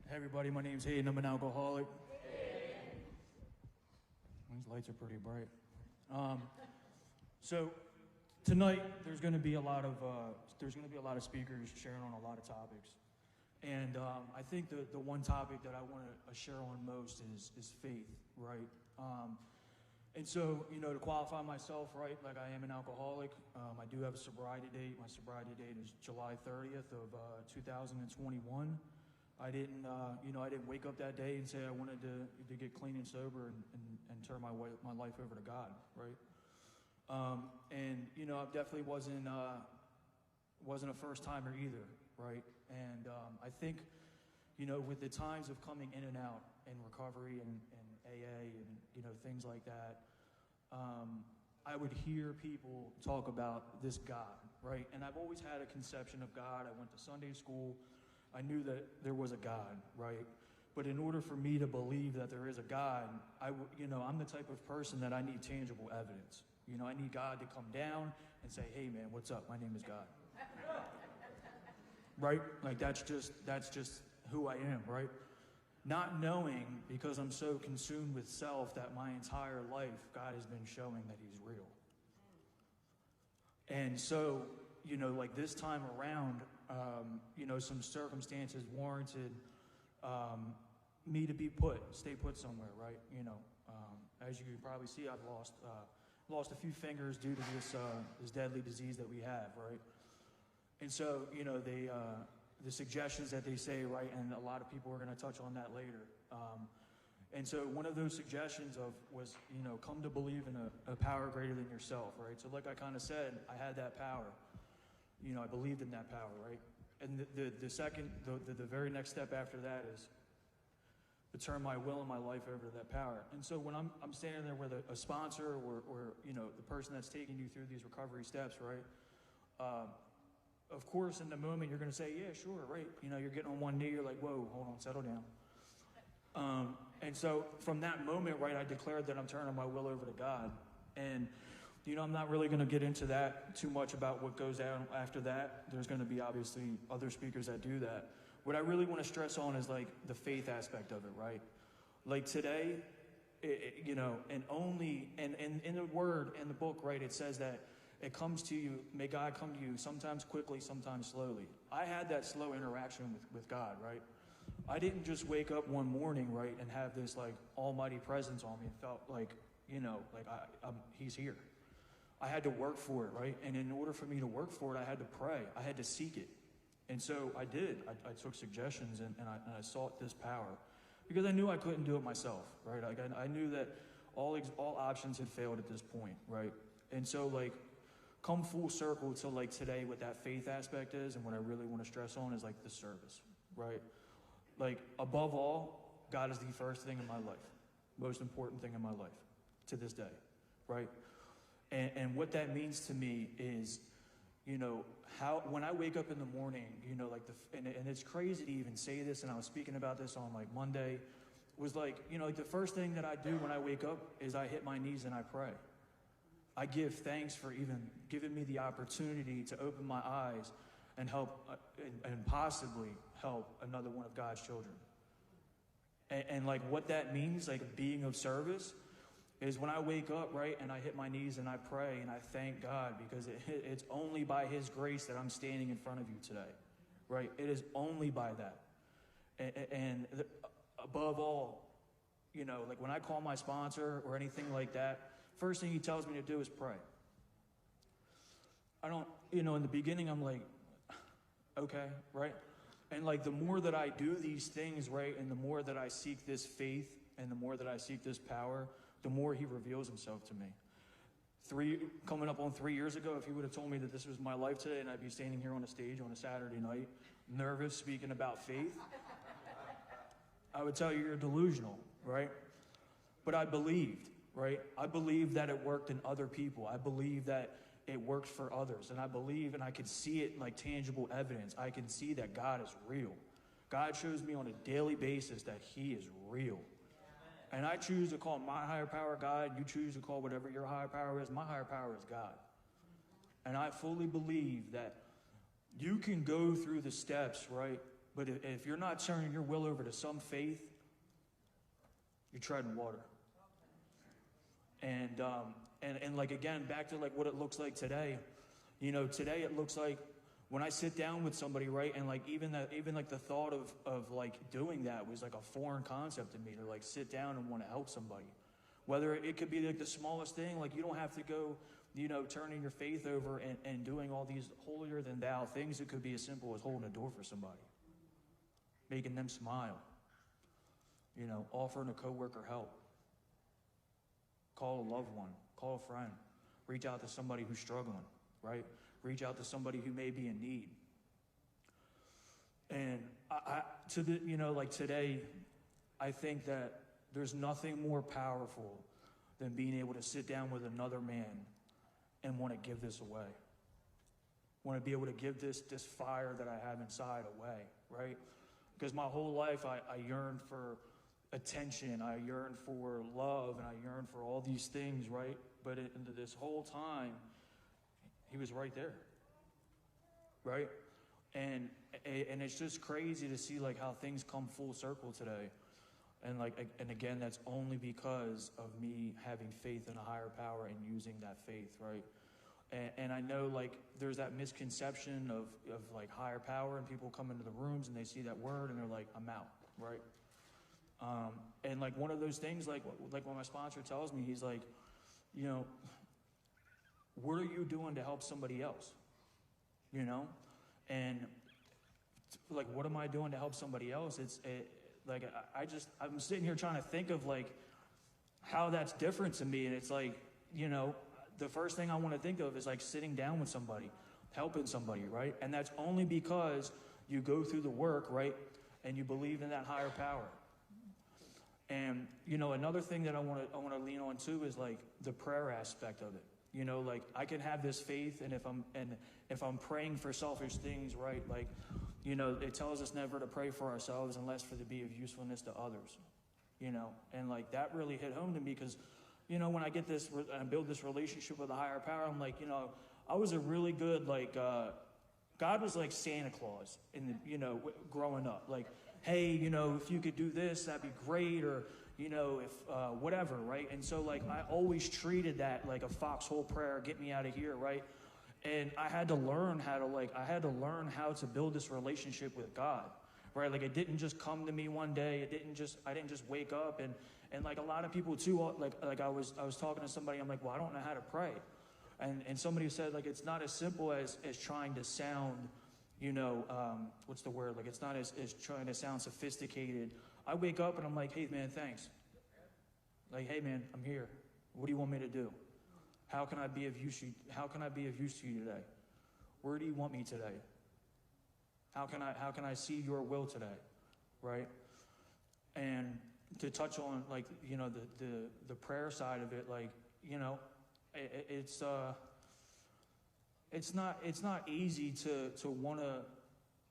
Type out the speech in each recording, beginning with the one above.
Hey everybody, my name's Hayden. I'm an alcoholic. These lights are pretty bright. So tonight there's going to be a lot of speakers sharing on a lot of topics, and I think the one topic that I want to share on most is faith, right? And so, to qualify myself, right, like I am an alcoholic. I do have a sobriety date. My sobriety date is July 30th of 2021. I didn't wake up that day and say I wanted to get clean and sober and turn my life over to God, right? I definitely wasn't a first timer either, right? And I think, with the times of coming in and out in recovery and AA and things like that, I would hear people talk about this God, right? And I've always had a conception of God. I went to Sunday school. I knew that there was a God, right? But in order for me to believe that there is a God, I'm the type of person that I need tangible evidence. I need God to come down and say, "Hey man, what's up? My name is God." Right? Like that's just who I am, right? Not knowing, because I'm so consumed with self, that my entire life God has been showing that he's real. And so, like this time around, some circumstances warranted me to stay put somewhere, right? As you can probably see, I've lost a few fingers due to this deadly disease that we have, right? And so, the suggestions that they say, right, and a lot of people are going to touch on that later. And so one of those suggestions was, come to believe in a power greater than yourself, right? So like I kind of said, I had that power. I believed in that power, right? And the very next step after that is to turn my will and my life over to that power. And so when I'm standing there with a sponsor or the person that's taking you through these recovery steps, right? Of course, in the moment, you're going to say, yeah, sure, right? You're getting on one knee, you're like, whoa, hold on, settle down. And so from that moment, right, I declared that I'm turning my will over to God. And, I'm not really going to get into that too much about what goes down after that. There's going to be obviously other speakers that do that. What I really want to stress on is like the faith aspect of it, right? Like today, and in the word, in the book, right, it says that it comes to you, may God come to you sometimes quickly, sometimes slowly. I had that slow interaction with God, right? I didn't just wake up one morning, right, and have this like almighty presence on me. It felt like, he's here. I had to work for it, right? And in order for me to work for it, I had to pray. I had to seek it. And so I did. I took suggestions and I sought this power because I knew I couldn't do it myself, right? Like I knew that all options had failed at this point, right? And so like come full circle to like today what that faith aspect is, and what I really want to stress on is like the service, right? Like above all, God is the first thing in my life, most important thing in my life to this day, right? And what that means to me is, how when I wake up in the morning, and it's crazy to even say this, and I was speaking about this on like Monday, was like, like the first thing that I do when I wake up is I hit my knees and I pray. I give thanks for even giving me the opportunity to open my eyes and help, and possibly help another one of God's children. And like what that means, like being of service, is when I wake up, right, and I hit my knees and I pray and I thank God because it's only by his grace that I'm standing in front of you today, right? It is only by that. And above all, like when I call my sponsor or anything like that, first thing he tells me to do is pray. I don't, in the beginning, I'm like, okay, right? And like the more that I do these things, right, and the more that I seek this faith and the more that I seek this power, the more he reveals himself to me. Coming up on 3 years ago, if he would have told me that this was my life today and I'd be standing here on a stage on a Saturday night, nervous, speaking about faith, I would tell you you're delusional, right? But I believed, right? I believed that it worked in other people. I believed that it worked for others. And I believe, and I could see it like tangible evidence. I can see that God is real. God shows me on a daily basis that he is real. And I choose to call my higher power God. You choose to call whatever your higher power is. My higher power is God. And I fully believe that you can go through the steps, right? But if you're not turning your will over to some faith, you're treading water. And like, again, back to like what it looks like today. You know, today it looks like when I sit down with somebody, right, and like even like the thought of like doing that was like a foreign concept to me, to like sit down and want to help somebody. Whether it could be like the smallest thing, like you don't have to go, you know, turning your faith over and doing all these holier than thou things. It could be as simple as holding a door for somebody, making them smile, you know, offering a coworker help, call a loved one, call a friend, reach out to somebody who's struggling, right? Reach out to somebody who may be in need. And you know, like today, I think that there's nothing more powerful than being able to sit down with another man and want to give this away. Want to be able to give this fire that I have inside away, right? Because my whole life I yearned for attention, I yearned for love, and I yearned for all these things, right? But into this whole time, he was right there, right? And it's just crazy to see like how things come full circle today. And again, that's only because of me having faith in a higher power and using that faith, right? And I know like there's that misconception of like higher power, and people come into the rooms and they see that word and they're like, I'm out, right? And like one of those things, like when my sponsor tells me, he's like, you know, what are you doing to help somebody else? You know? And like, what am I doing to help somebody else? I'm sitting here trying to think of like how that's different to me. And it's like, you know, the first thing I want to think of is like sitting down with somebody, helping somebody, right? And that's only because you go through the work, right? And you believe in that higher power. And, you know, another thing that I want to lean on too is like the prayer aspect of it. You know, like I can have this faith, and if I'm praying for selfish things, right? Like, you know, it tells us never to pray for ourselves unless for the be of usefulness to others. You know, and like that really hit home to me because, you know, when I get this and build this relationship with a higher power, I'm like, you know, I was a really good like God was like Santa Claus growing up. Like, hey, you know, if you could do this, that'd be great, or you know, if whatever, right? And so like I always treated that like a foxhole prayer, get me out of here, right? And I had to learn how to build this relationship with God, right? Like it didn't just come to me one day. I didn't just wake up and like a lot of people too, like I was talking to somebody, I'm like, well, I don't know how to pray. And somebody said like it's not as simple as trying to sound, you know, what's the word? Like it's not as trying to sound sophisticated. I wake up and I'm like, hey man, thanks. Like, hey man, I'm here. What do you want me to do? How can I be of use to you today? Where do you want me today? How can I see your will today? Right? And to touch on like, you know, the prayer side of it, like, you know, it's not easy to want to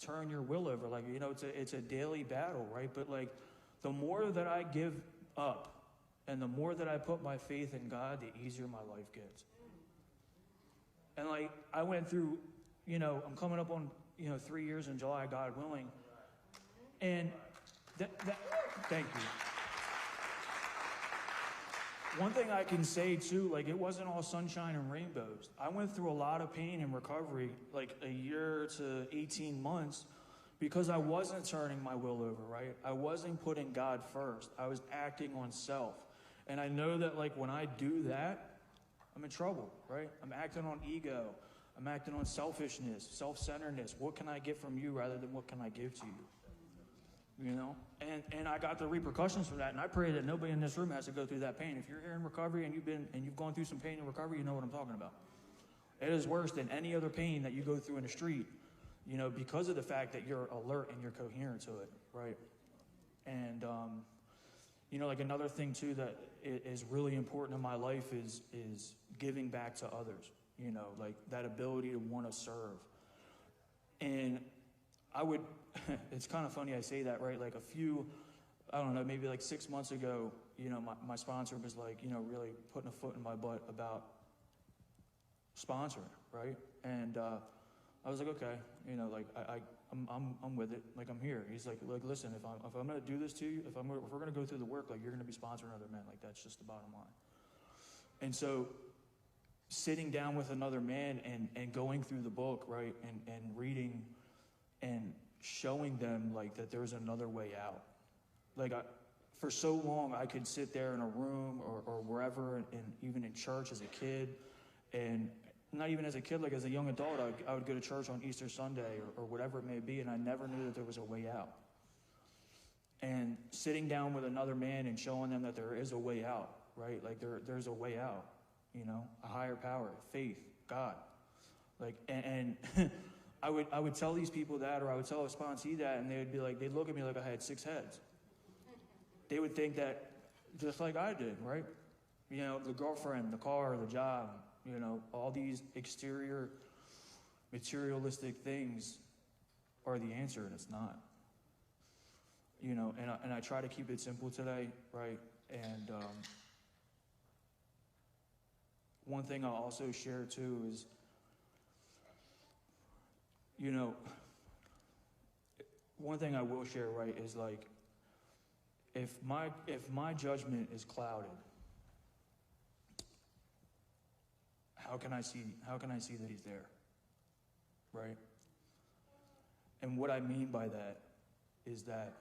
turn your will over. Like, you know, it's a daily battle, right? But like the more that I give up and the more that I put my faith in God, the easier my life gets. And like I went through, you know, I'm coming up on, you know, 3 years in July, God willing. And thank you. One thing I can say too, like it wasn't all sunshine and rainbows. I went through a lot of pain and recovery, like a year to 18 months, because I wasn't turning my will over, right? I wasn't putting God first. I was acting on self. And I know that like when I do that, I'm in trouble, right? I'm acting on ego. I'm acting on selfishness, self-centeredness. What can I get from you rather than what can I give to you? You know? And I got the repercussions from that, and I pray that nobody in this room has to go through that pain. If you're here in recovery and you've gone through some pain in recovery, you know what I'm talking about. It is worse than any other pain that you go through in the street, you know, because of the fact that you're alert and you're coherent to it, right? And you know, like another thing too that is really important in my life is giving back to others, you know, like that ability to want to serve. And it's kind of funny I say that, right? Like I don't know, maybe like 6 months ago, you know, my sponsor was like, you know, really putting a foot in my butt about sponsoring, right? And I was like, okay, you know, like I'm with it. Like I'm here. He's like listen, if I'm gonna do this to you, if we're gonna go through the work, like you're gonna be sponsoring other men. Like that's just the bottom line. And so, sitting down with another man and going through the book, right, and reading, and showing them like that there's another way out. Like for so long, I could sit there in a room or wherever, and even in church as a kid, and not even as a kid, like as a young adult, I would go to church on Easter Sunday or whatever it may be, and I never knew that there was a way out. And sitting down with another man and showing them that there is a way out, right? Like there's a way out, you know, a higher power, faith, God. Like, and I would tell these people that, or I would tell a sponsee that, and they would be like, they'd look at me like I had 6 heads. They would think that just like I did, right? You know, the girlfriend, the car, the job, you know, all these exterior materialistic things are the answer, and it's not. You know, and I try to keep it simple today, right? And one thing I'll also share too is, you know, one thing I will share, right, is like, if my judgment is clouded, how can I see that he's there, right? And what I mean by that is that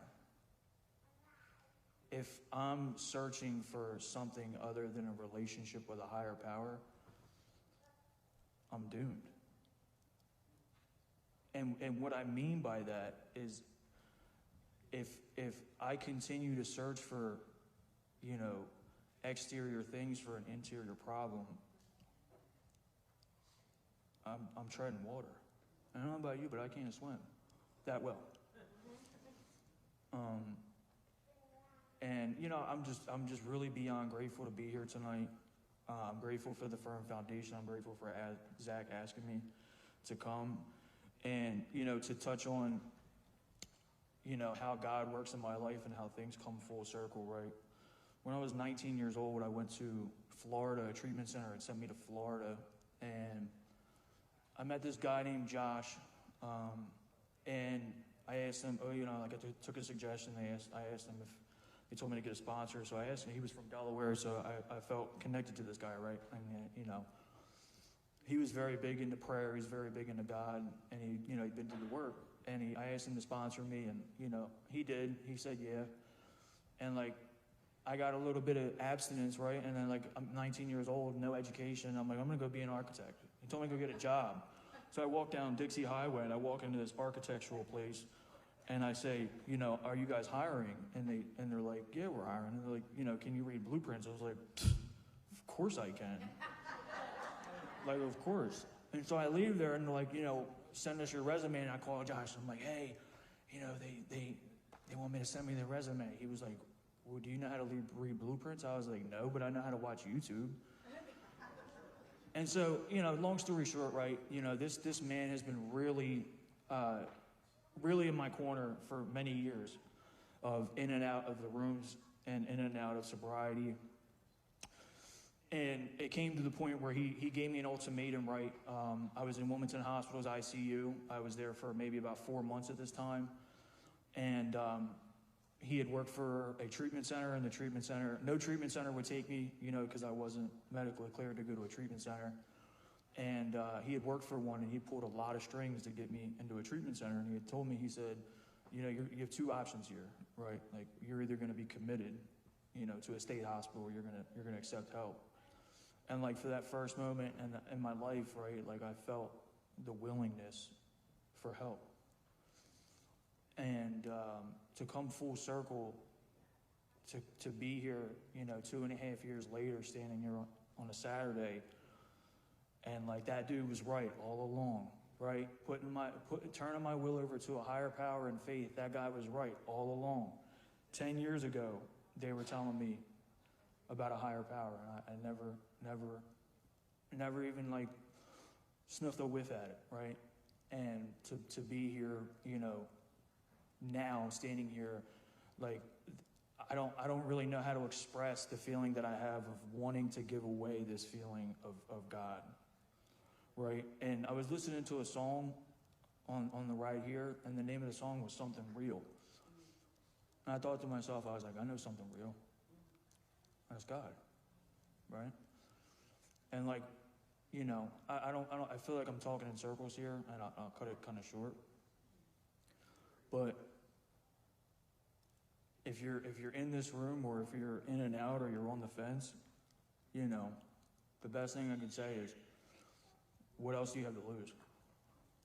if I'm searching for something other than a relationship with a higher power, I'm doomed. And what I mean by that is, if I continue to search for, you know, exterior things for an interior problem, I'm treading water. I don't know about you, but I can't swim that well. And you know, I'm just really beyond grateful to be here tonight. I'm grateful for the Firm Foundation. I'm grateful for Zach asking me to come, and you know, to touch on, you know, how God works in my life and how things come full circle, right? When I was 19 years old, I went to Florida. A treatment center had sent me to Florida, and I met this guy named Josh, and I asked him, you know, like I took a suggestion. I asked him if he told me to get a sponsor, so I asked him. He was from Delaware, so I felt connected to this guy, right? I mean, you know, he was very big into prayer. He's very big into God, and he'd been through the work. And I asked him to sponsor me, and you know, he did. He said yeah, and like, I got a little bit of abstinence, right? And then like, I'm 19 years old, no education. I'm like, I'm gonna go be an architect. He told me to go get a job. So I walk down Dixie Highway, and I walk into this architectural place, and I say, you know, are you guys hiring? And they're like, yeah, we're hiring. And they're like, you know, can you read blueprints? I was like, of course I can. Like, of course. And so I leave there, and they're like, you know, send us your resume. And I call Josh. I'm like, hey, you know, they want me to send me their resume. He was like, well, do you know how to read blueprints? I was like, no, but I know how to watch YouTube. And so, you know, long story short, right, you know, this man has been really in my corner for many years, of in and out of the rooms and in and out of sobriety. And it came to the point where he gave me an ultimatum, right? I was in Wilmington Hospital's ICU. I was there for maybe about 4 months at this time. And he had worked for a treatment center, and the treatment center, no treatment center would take me, you know, because I wasn't medically cleared to go to a treatment center. And he had worked for one, and he pulled a lot of strings to get me into a treatment center. And he had told me, he said, you know, you have 2 options here, right? Like, you're either going to be committed, you know, to a state hospital, or you're gonna accept help. And like, for that first moment in my life, right, like, I felt the willingness for help. And to come full circle, to be here, you know, 2.5 years later, standing here on a Saturday, and like, that dude was right all along, right? Turning my will over to a higher power and faith. That guy was right all along. 10 years ago, they were telling me about a higher power, and I never even like sniffed a whiff at it, right? And to be here, you know, now standing here, like, I don't really know how to express the feeling that I have of wanting to give away this feeling of God, right? And I was listening to a song on the ride here, and the name of the song was Something Real. And I thought to myself, I was like, I know something real. That's God, right? And like, you know, I feel like I'm talking in circles here, and I'll cut it kind of short. But if you're in this room, or if you're in and out, or you're on the fence, you know, the best thing I can say is, what else do you have to lose,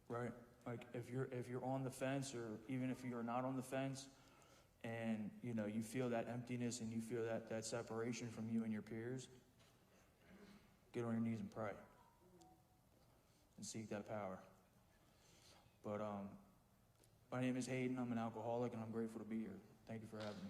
right? Like if you're on the fence, or even if you're not on the fence, and you know you feel that emptiness and you feel that separation from you and your peers, get on your knees and pray and seek that power. But my name is Hayden. I'm an alcoholic, and I'm grateful to be here. Thank you for having me.